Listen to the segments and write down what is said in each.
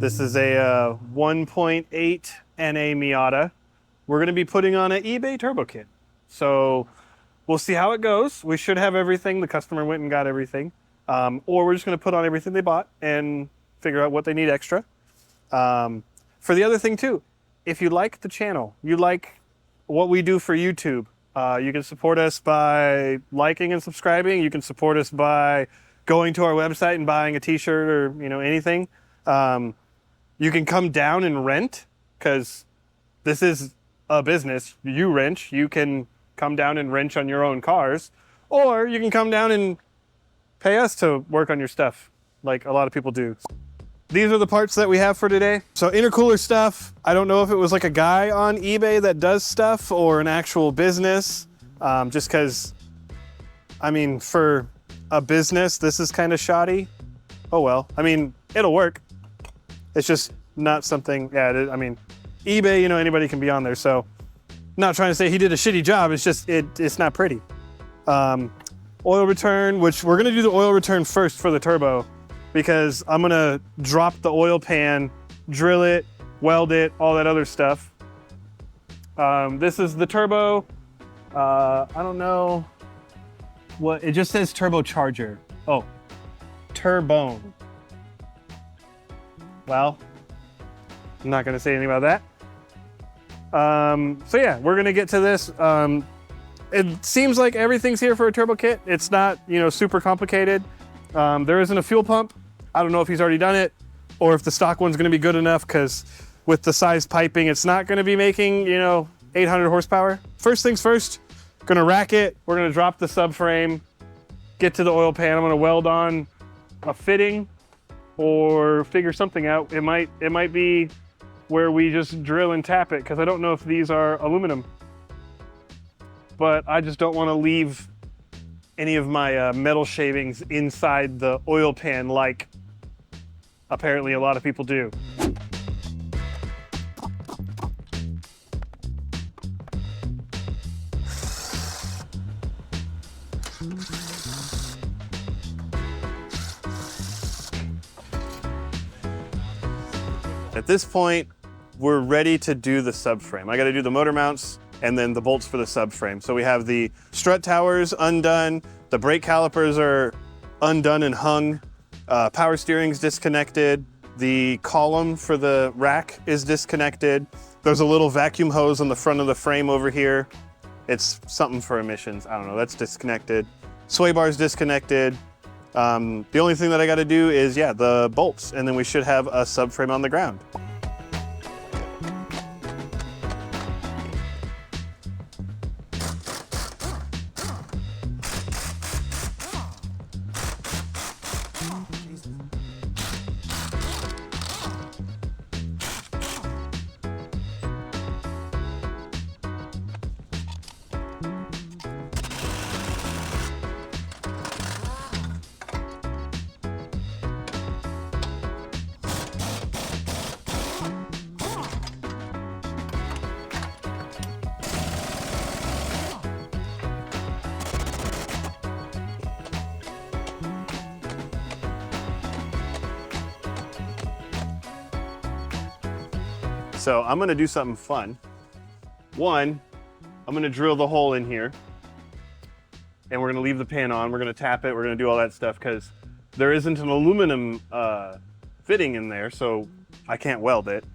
This is a 1.8 NA Miata. We're gonna be putting on an eBay turbo kit. So we'll see how it goes. We should have everything. The customer went and got everything. Or we're just gonna put on everything they bought and figure out what they need extra. For the other thing too, if you like the channel, you like what we do for YouTube, you can support us by liking and subscribing. You can support us by going to our website and buying a t-shirt or anything. You can come down and rent, because this is a business. You wrench. You can come down and wrench on your own cars, or you can come down and pay us to work on your stuff, like a lot of people do. These are the parts that we have for today. So intercooler stuff, I don't know if it was like a guy on eBay that does stuff or an actual business, just because, I mean, for a business, this is kind of shoddy. Oh well, I mean, it'll work. It's just not something, I mean, eBay, anybody can be on there, so not trying to say he did a shitty job, it's just, it's not pretty. Oil return, which we're gonna do the oil return first for the turbo, because I'm gonna drop the oil pan, drill it, weld it, all that other stuff. This is the turbo. I don't know what, it just says turbocharger. Oh, turbone. Well, I'm not gonna say anything about that. So yeah, we're gonna get to this. It seems like everything's here for a turbo kit. It's not, super complicated. There isn't a fuel pump. I don't know if he's already done it or if the stock one's gonna be good enough, because with the size piping, it's not gonna be making, 800 horsepower. First things first, gonna rack it. We're gonna drop the subframe, get to the oil pan. I'm gonna weld on a fitting or figure something out. It might be where we just drill and tap it, because I don't know if these are aluminum. But I just don't want to leave any of my metal shavings inside the oil pan like apparently a lot of people do. At this point, we're ready to do the subframe. I got to do the motor mounts and then the bolts for the subframe. So we have the strut towers undone, the brake calipers are undone and hung, power steering's disconnected, the column for the rack is disconnected. There's a little vacuum hose on the front of the frame over here. It's something for emissions, I don't know, that's disconnected. Sway bar's disconnected. The only thing that I gotta do is, the bolts, and then we should have a subframe on the ground. So I'm gonna do something fun. One, I'm gonna drill the hole in here and we're gonna leave the pan on. We're gonna tap it, we're gonna do all that stuff, because there isn't an aluminum fitting in there, so I can't weld it.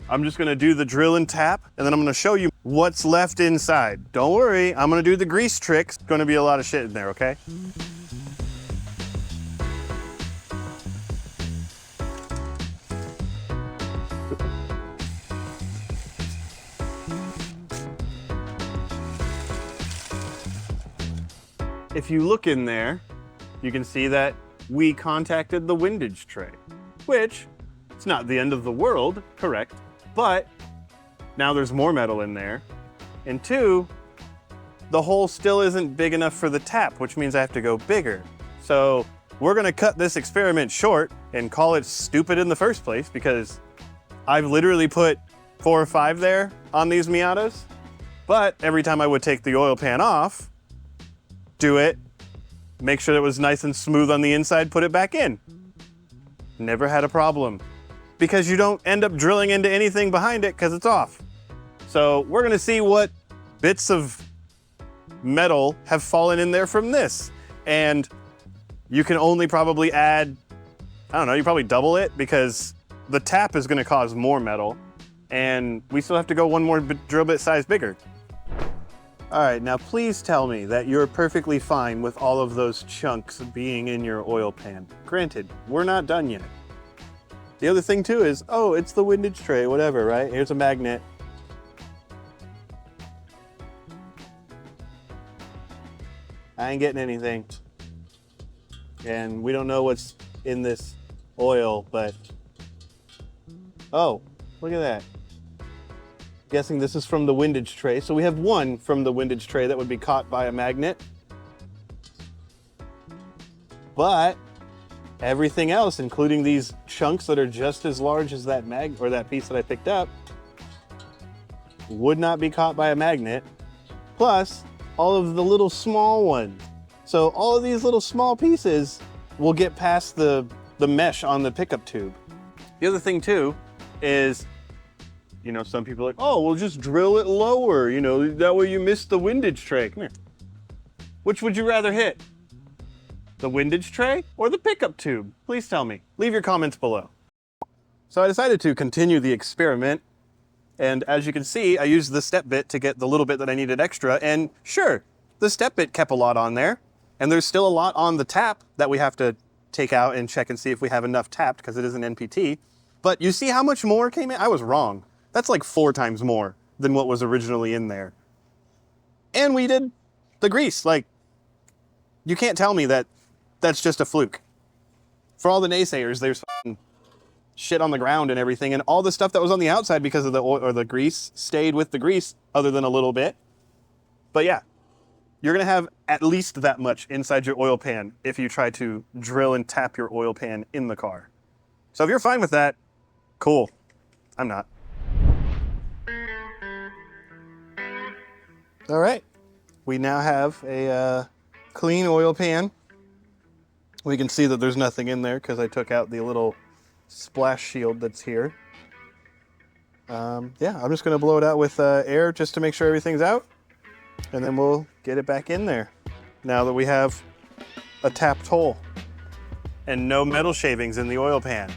I'm just gonna do the drill and tap, and then I'm gonna show you what's left inside. Don't worry, I'm gonna do the grease tricks. It's gonna be a lot of shit in there, okay? If you look in there, you can see that we contacted the windage tray, which it's not the end of the world, correct, but now there's more metal in there. And two, the hole still isn't big enough for the tap, which means I have to go bigger. So we're gonna cut this experiment short and call it stupid in the first place, because I've literally put 4 or 5 there on these Miatas, but every time I would take the oil pan off, do it, make sure it was nice and smooth on the inside, put it back in. Never had a problem. because you don't end up drilling into anything behind it because it's off. So we're gonna see what bits of metal have fallen in there from this. And you can only probably add, I don't know, you probably double it because the tap is gonna cause more metal and we still have to go one more drill bit size bigger. All right, now please tell me that you're perfectly fine with all of those chunks being in your oil pan. Granted, we're not done yet. The other thing too is, oh, it's the windage tray, whatever, right? Here's a magnet. I ain't getting anything. And we don't know what's in this oil, but, oh, look at that. Guessing this is from the windage tray. So we have one from the windage tray that would be caught by a magnet. But everything else, including these chunks that are just as large as that that piece that I picked up, would not be caught by a magnet. Plus, all of the little small ones. So all of these little small pieces will get past the mesh on the pickup tube. The other thing too is, you know, some people are like, oh, we'll just drill it lower, you know, that way you miss the windage tray. Come here. Which would you rather hit? The windage tray or the pickup tube? Please tell me. Leave your comments below. So I decided to continue the experiment. And as you can see, I used the step bit to get the little bit that I needed extra. And sure, the step bit kept a lot on there. And there's still a lot on the tap that we have to take out and check and see if we have enough tapped because it is an NPT. But you see how much more came in? I was wrong. That's like 4 times more than what was originally in there. And we did the grease. Like, you can't tell me that that's just a fluke. For all the naysayers, there's shit on the ground and everything, and all the stuff that was on the outside because of the oil or the grease stayed with the grease other than a little bit. But yeah, you're gonna have at least that much inside your oil pan if you try to drill and tap your oil pan in the car. So if you're fine with that, cool. I'm not. All right, we now have a clean oil pan. We can see that there's nothing in there because I took out the little splash shield that's here. Yeah, I'm just gonna blow it out with air just to make sure everything's out, and then we'll get it back in there now that we have a tapped hole and no metal shavings in the oil pan.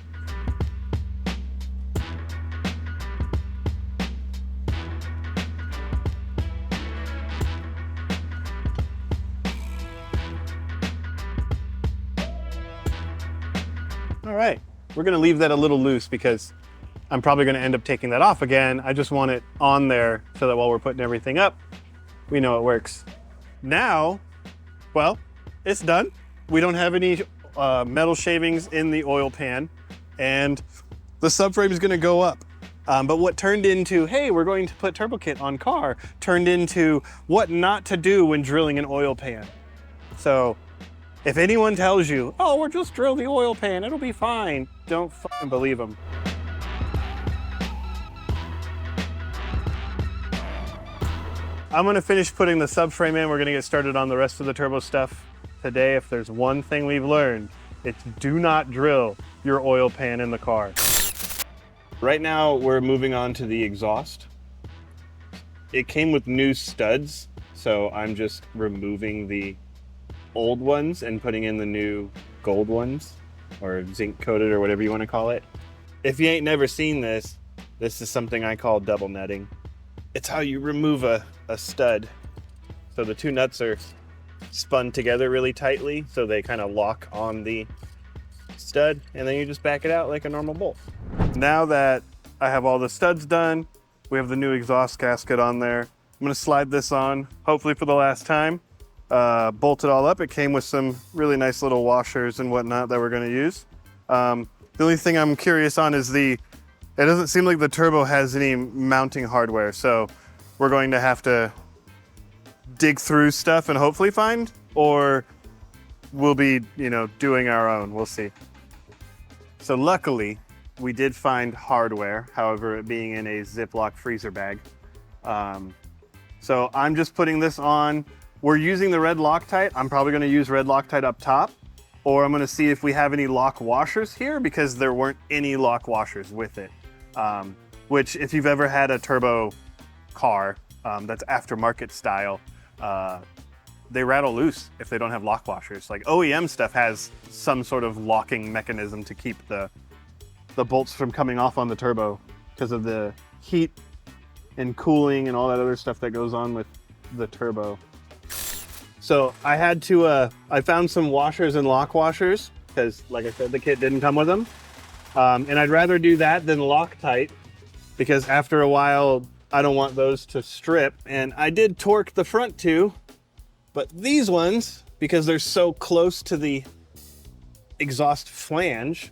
All right, we're gonna leave that a little loose because I'm probably gonna end up taking that off again. I just want it on there so that while we're putting everything up, we know it works. Now, well, it's done. We don't have any metal shavings in the oil pan, and the subframe is gonna go up. But what turned into, hey, we're going to put turbo kit on car, turned into what not to do when drilling an oil pan. So, if anyone tells you, oh, we'll just drill the oil pan, it'll be fine, don't fucking believe them. I'm gonna finish putting the subframe in. We're gonna get started on the rest of the turbo stuff. Today, if there's one thing we've learned, it's do not drill your oil pan in the car. Right now, we're moving on to the exhaust. It came with new studs, so I'm just removing the old ones and putting in the new gold ones, or zinc coated, or whatever you want to call it. If you ain't never seen this, this is something I call double nutting. It's how you remove a stud. So the two nuts are spun together really tightly, so they kind of lock on the stud, and then you just back it out like a normal bolt. Now that I have all the studs done, we have the new exhaust gasket on there. I'm gonna slide this on, hopefully for the last time. Bolt it all up. It came with some really nice little washers and whatnot that we're going to use. The only thing I'm curious on is it doesn't seem like the turbo has any mounting hardware, so we're going to have to dig through stuff and hopefully find, or we'll be, you know, doing our own. We'll see. So luckily, we did find hardware, however, it being in a Ziploc freezer bag. So I'm just putting this on. We're using the red Loctite. I'm probably gonna use red Loctite up top. or I'm gonna see if we have any lock washers here, because there weren't any lock washers with it. Which, if you've ever had a turbo car that's aftermarket style, they rattle loose if they don't have lock washers. Like OEM stuff has some sort of locking mechanism to keep the bolts from coming off on the turbo because of the heat and cooling and all that other stuff that goes on with the turbo. So I had to, I found some washers and lock washers because, like I said, the kit didn't come with them. And I'd rather do that than Loctite, because after a while, I don't want those to strip. And I did torque the front two, but these ones, because they're so close to the exhaust flange,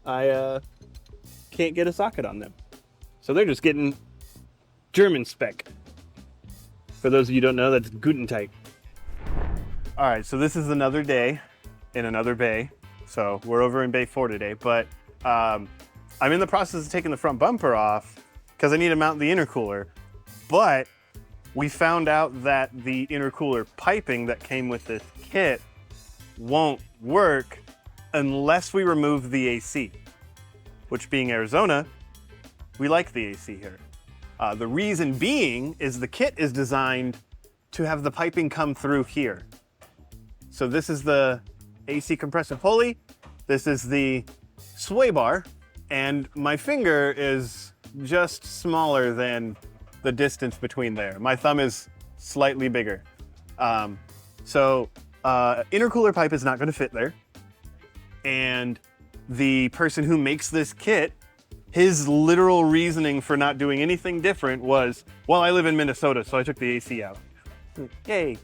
I can't get a socket on them. So they're just getting German spec. For those of you who don't know, that's Guten Tag. All right, so this is another day in another bay. So we're over in bay 4 today, but I'm in the process of taking the front bumper off because I need to mount the intercooler. But we found out that the intercooler piping that came with this kit won't work unless we remove the AC, which, being Arizona, we like the AC here. The reason being is the kit is designed to have the piping come through here. So this is the AC compressor pulley, this is the sway bar, and my finger is just smaller than the distance between there. My thumb is slightly bigger. Intercooler pipe is not gonna fit there. And the person who makes this kit, his literal reasoning for not doing anything different was, well, I live in Minnesota, so I took the AC out. Yay,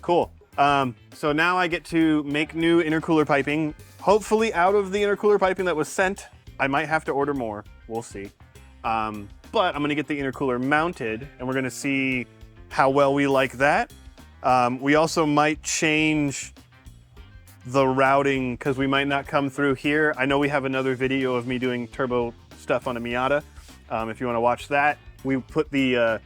cool. So now I get to make new intercooler piping, hopefully out of the intercooler piping that was sent. I might have to order more, we'll see. But I'm gonna get the intercooler mounted and we're gonna see how well we like that. We also might change the routing because we might not come through here. I know we have another video of me doing turbo stuff on a Miata. If you wanna watch that, we put the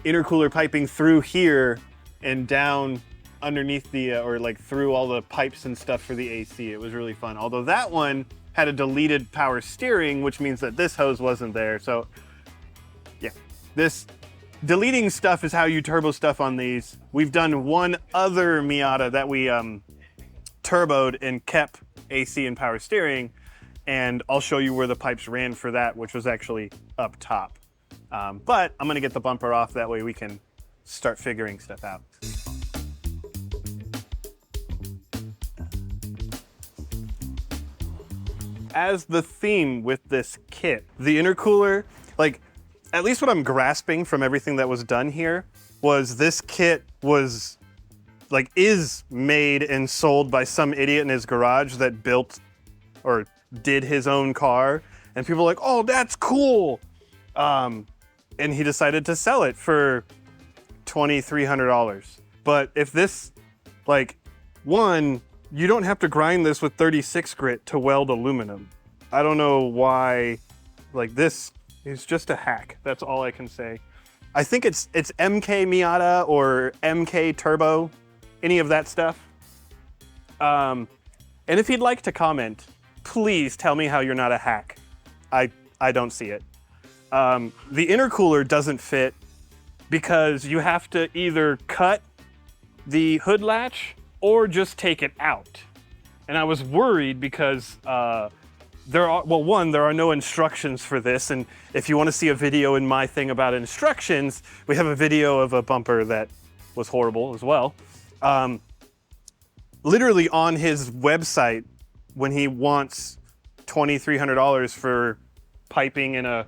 intercooler piping through here and down underneath the, or like through all the pipes and stuff for the AC. It was really fun. Although that one had a deleted power steering, which means that this hose wasn't there. So yeah, this deleting stuff is how you turbo stuff on these. We've done one other Miata that we turboed and kept AC and power steering, and I'll show you where the pipes ran for that, which was actually up top. But I'm gonna get the bumper off, that way we can start figuring stuff out. As the theme with this kit, the intercooler, like, at least what I'm grasping from everything that was done here was this kit was, like, is made and sold by some idiot in his garage that built or did his own car. And people are like, oh, that's cool. And he decided to sell it for $2,300. But if this, like, one, you don't have to grind this with 36 grit to weld aluminum. I don't know why, like, this is just a hack. That's all I can say. I think it's MK Miata or MK Turbo, any of that stuff. And if you'd like to comment, please tell me how you're not a hack. I don't see it. The intercooler doesn't fit because you have to either cut the hood latch or just take it out. And I was worried because there are no instructions for this. And if you want to see a video in my thing about instructions, we have a video of a bumper that was horrible as well. Literally on his website, when he wants $2,300 for piping and a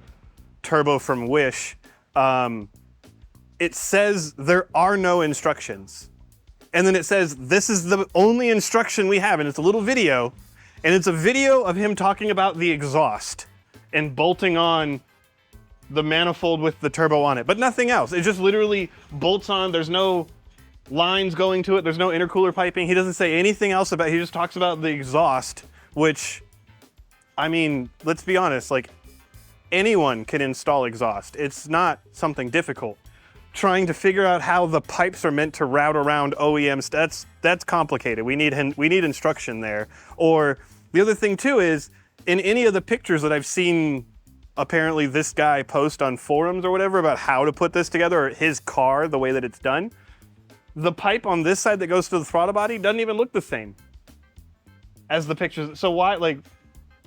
turbo from Wish, it says there are no instructions. And then it says, this is the only instruction we have, and it's a little video, and it's a video of him talking about the exhaust and bolting on the manifold with the turbo on it, but nothing else. It just literally bolts on. There's no lines going to it. There's no intercooler piping. He doesn't say anything else about it. He just talks about the exhaust, which, I mean, let's be honest, like, anyone can install exhaust. It's not something difficult. trying to figure out how the pipes are meant to route around OEMs, that's complicated. We need instruction there. Or the other thing too is, in any of the pictures that I've seen apparently this guy post on forums or whatever about how to put this together, or his car, the way that it's done, the pipe on this side that goes to the throttle body doesn't even look the same as the pictures. So why, like,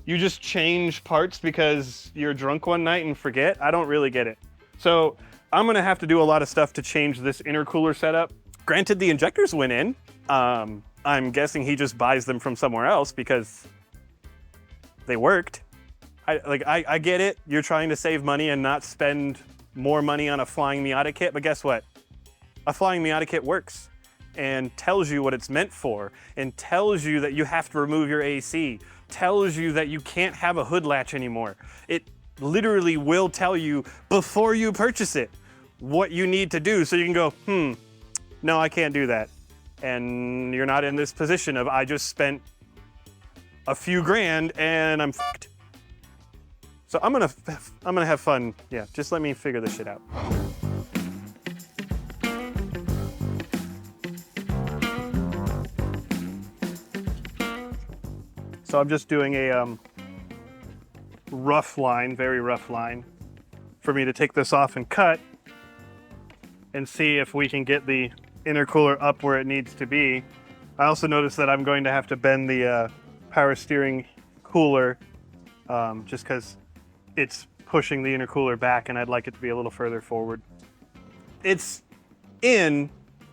you just change parts because you're drunk one night and forget? I don't really get it. So I'm gonna have to do a lot of stuff to change this intercooler setup. Granted, the injectors went in. I'm guessing he just buys them from somewhere else because they worked. I get it. You're trying to save money and not spend more money on a flying Miata kit, but guess what? A flying Miata kit works and tells you what it's meant for, and tells you that you have to remove your AC, tells you that you can't have a hood latch anymore. It literally will tell you before you purchase it what you need to do, so you can go, no, I can't do that. And you're not in this position of, I just spent a few grand and I'm fucked. So I'm gonna have fun. Yeah, just let me figure this shit out. So I'm just doing a rough line, very rough line, for me to take this off and cut and see if we can get the intercooler up where it needs to be. I also noticed that I'm going to have to bend the power steering cooler just because it's pushing the intercooler back and I'd like it to be a little further forward. It's in.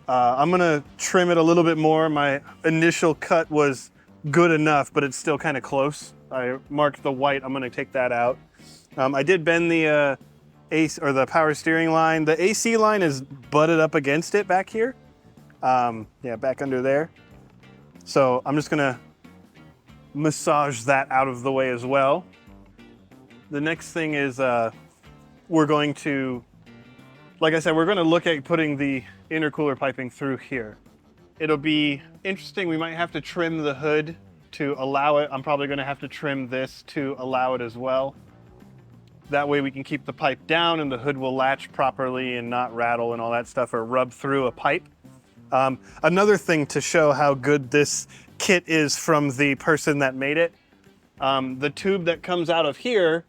I'm gonna trim it a little bit more. My initial cut was good enough, but it's still kind of close. I marked the white. I'm gonna take that out. I did bend the AC, or the power steering line. The AC line is butted up against it back here. Yeah, back under there. So I'm just gonna massage that out of the way as well. The next thing is we're going to, like I said, we're gonna look at putting the intercooler piping through here. It'll be interesting. We might have to trim the hood to allow it. I'm probably gonna have to trim this to allow it as well. That way we can keep the pipe down and the hood will latch properly and not rattle and all that stuff, or rub through a pipe. Another thing to show how good this kit is from the person that made it, the tube that comes out of here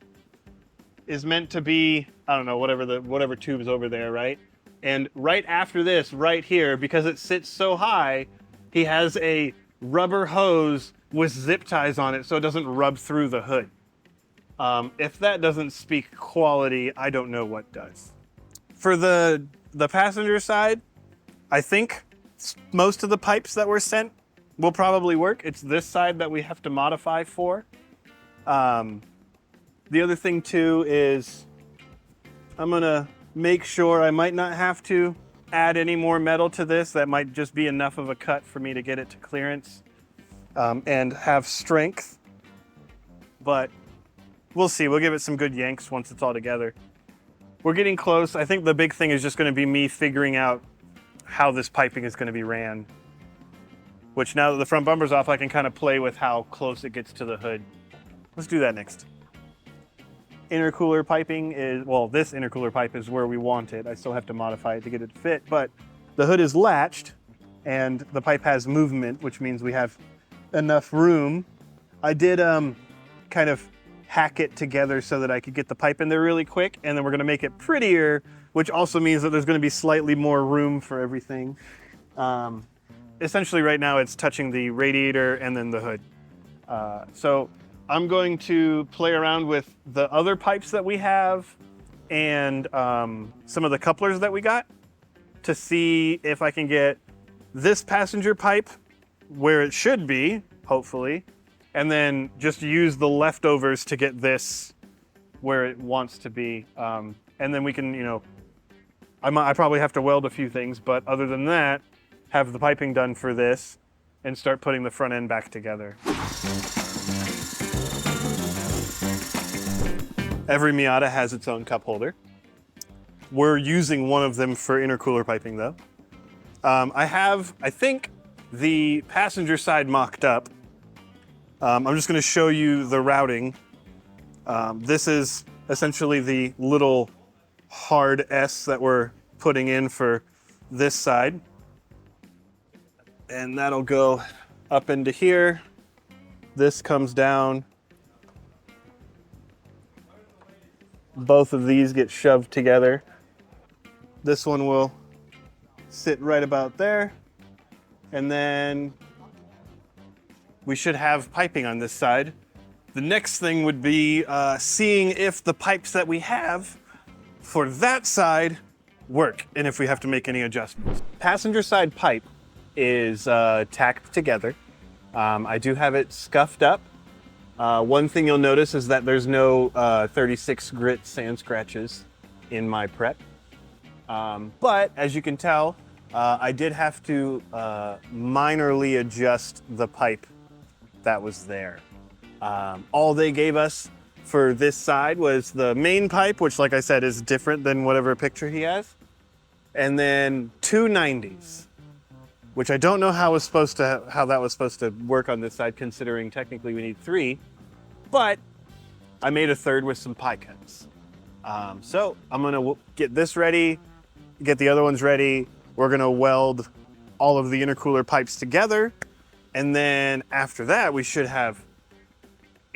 is meant to be, I don't know, whatever tube is over there, right? And right after this, right here, because it sits so high, he has a rubber hose with zip ties on it so it doesn't rub through the hood. If that doesn't speak quality, I don't know what does. For the passenger side, I think most of the pipes that were sent will probably work. It's this side that we have to modify for. The other thing too is I'm gonna make sure I might not have to add any more metal to this. That might just be enough of a cut for me to get it to clearance and have strength. But we'll see. We'll give it some good yanks once it's all together. We're getting close. I think the big thing is just going to be me figuring out how this piping is going to be ran. Which, now that the front bumper's off, I can kind of play with how close it gets to the hood. Let's do that next. Intercooler piping is, well, this intercooler pipe is where we want it. I still have to modify it to get it to fit, but the hood is latched and the pipe has movement, which means we have enough room. I did kind of hack it together so that I could get the pipe in there really quick, and then we're gonna make it prettier, which also means that there's gonna be slightly more room for everything. Essentially right now it's touching the radiator and then the hood. So I'm going to play around with the other pipes that we have and some of the couplers that we got to see if I can get this passenger pipe where it should be, hopefully, and then just use the leftovers to get this where it wants to be. And then we can, you know, I probably have to weld a few things, but other than that, have the piping done for this and start putting the front end back together. Every Miata has its own cup holder. We're using one of them for intercooler piping though. I have, I think, the passenger side mocked up. I'm just gonna show you the routing. This is essentially the little hard S that we're putting in for this side. And that'll go up into here. This comes down. Both of these get shoved together. This one will sit right about there. And then we should have piping on this side. The next thing would be seeing if the pipes that we have for that side work and if we have to make any adjustments. Passenger side pipe is tacked together. I do have it scuffed up. One thing you'll notice is that there's no 36 grit sand scratches in my prep. But as you can tell, I did have to minorly adjust the pipe that was there. All they gave us for this side was the main pipe, which like I said is different than whatever picture he has. And then 2 90s, which I don't know how that was supposed to work on this side, considering technically we need 3, but I made a 3rd with some pie cuts. So I'm gonna get this ready, get the other ones ready. We're gonna weld all of the intercooler pipes together. And then after that, we should have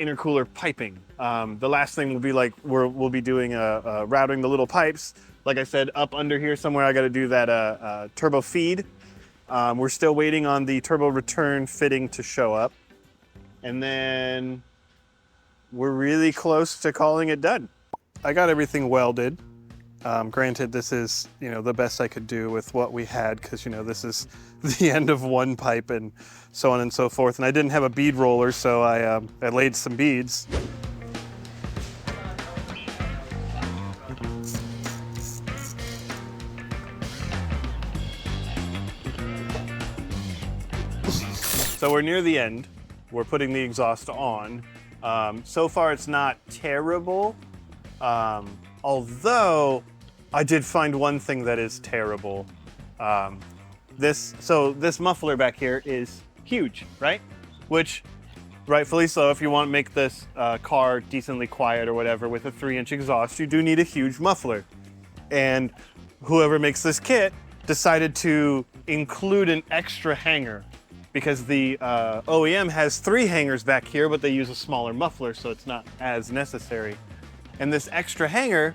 intercooler piping. The last thing will be like, we'll be doing routing the little pipes. Like I said, up under here somewhere, I gotta do that turbo feed. We're still waiting on the turbo return fitting to show up. And then we're really close to calling it done. I got everything welded. Granted, this is, the best I could do with what we had, because, this is the end of one pipe and so on and so forth. And I didn't have a bead roller, so I laid some beads. So we're near the end. We're putting the exhaust on. So far, it's not terrible. Although I did find one thing that is terrible. This muffler back here is huge, right? Which, rightfully so, if you want to make this car decently quiet or whatever with a 3-inch exhaust, you do need a huge muffler. And whoever makes this kit decided to include an extra hanger, because the OEM has 3 hangers back here, but they use a smaller muffler, so it's not as necessary. And this extra hanger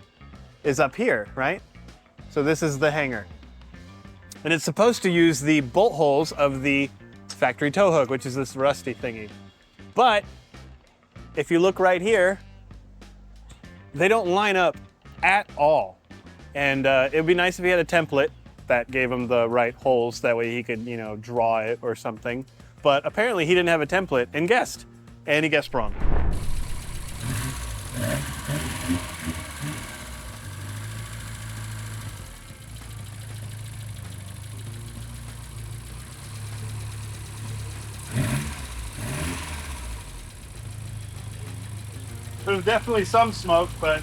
is up here, right? So this is the hanger. And it's supposed to use the bolt holes of the factory tow hook, which is this rusty thingy. But if you look right here, they don't line up at all. And it would be nice if he had a template that gave him the right holes. That way he could, draw it or something. But apparently he didn't have a template and guessed. And he guessed wrong. There's definitely some smoke, but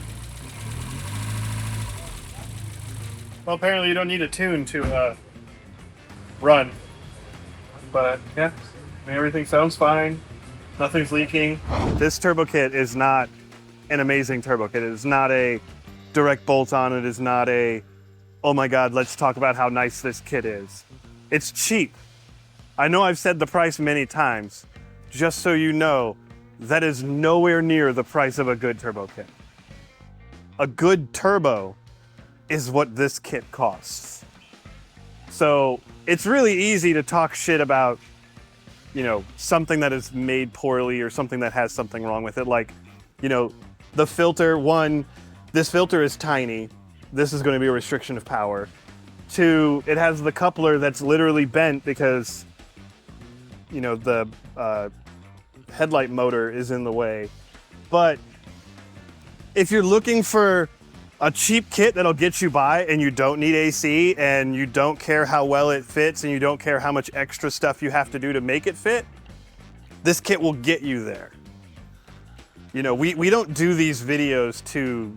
well, apparently you don't need a tune to run. But yeah, everything sounds fine. Nothing's leaking. This turbo kit is not an amazing turbo kit. It is not a direct bolt on. It is not a, oh my God, let's talk about how nice this kit is. It's cheap. I know I've said the price many times. Just so you know, that is nowhere near the price of a good turbo kit. A good turbo is what this kit costs. So it's really easy to talk shit about, something that is made poorly or something that has something wrong with it. Like, the filter, 1, this filter is tiny. This is going to be a restriction of power. 2, it has the coupler that's literally bent because, the headlight motor is in the way. But if you're looking for a cheap kit that'll get you by and you don't need AC and you don't care how well it fits and you don't care how much extra stuff you have to do to make it fit, this kit will get you there. We don't do these videos to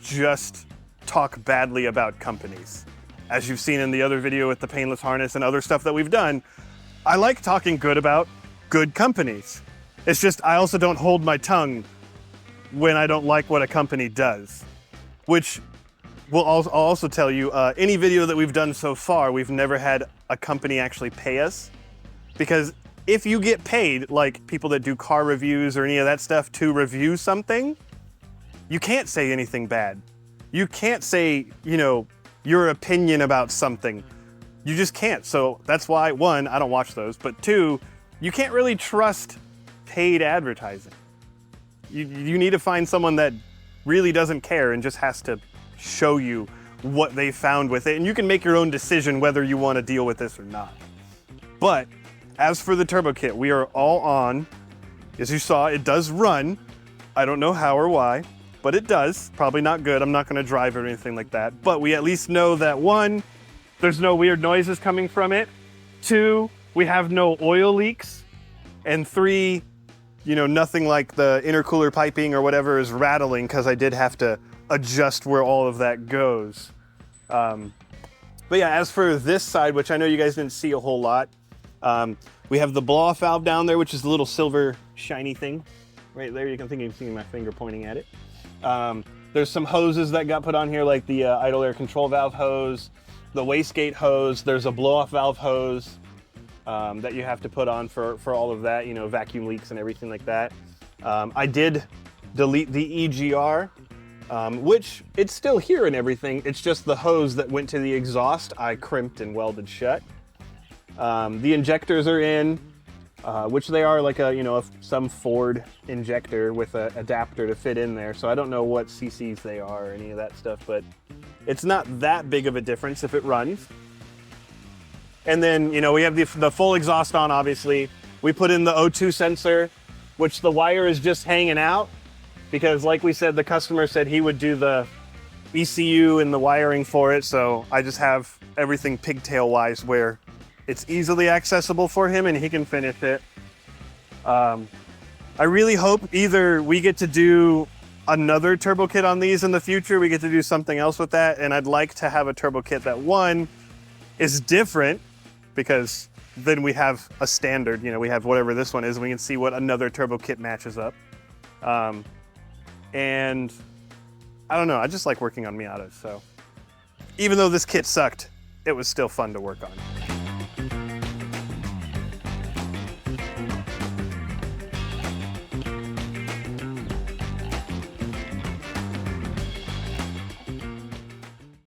just talk badly about companies. As you've seen in the other video with the painless harness and other stuff that we've done, I like talking good about good companies. It's just I also don't hold my tongue when I don't like what a company does, which I'll also tell you, any video that we've done so far, we've never had a company actually pay us. Because if you get paid, like people that do car reviews or any of that stuff to review something, you can't say anything bad. You can't say, you know, your opinion about something. You just can't. So that's why, one, I don't watch those, but two, you can't really trust paid advertising. You need to find someone that really doesn't care and just has to show you what they found with it, and you can make your own decision whether you want to deal with this or not. But as for the turbo kit, we are all on. As you saw, it does run. I don't know how or why, but it does. Probably not good. I'm not going to drive it or anything like that, but we at least know that one, there's no weird noises coming from it. Two, we have no oil leaks. And three, you know, nothing like the intercooler piping or whatever is rattling, because I did have to adjust where all of that goes. But yeah, as for this side, which I know you guys didn't see a whole lot, we have the blow-off valve down there, which is the little silver shiny thing. Right there, you can see my finger pointing at it. There's some hoses that got put on here, like the idle air control valve hose, the wastegate hose, there's a blow-off valve hose that you have to put on for all of that, you know, vacuum leaks and everything like that. I did delete the EGR, which it's still here and everything. It's just the hose that went to the exhaust I crimped and welded shut. The injectors are in, which they are like some Ford injector with an adapter to fit in there. So I don't know what CCs they are or any of that stuff, but it's not that big of a difference if it runs. And then, you know, we have the full exhaust on, obviously. We put in the O2 sensor, which the wire is just hanging out, because like we said, the customer said he would do the ECU and the wiring for it. So I just have everything pigtail wise where it's easily accessible for him and he can finish it. I really hope either we get to do another turbo kit on these in the future, we get to do something else with that. And I'd like to have a turbo kit that, one, is different, because then we have a standard, you know, we have whatever this one is, and we can see what another turbo kit matches up. And I don't know, I just like working on Miatas, so even though this kit sucked, it was still fun to work on.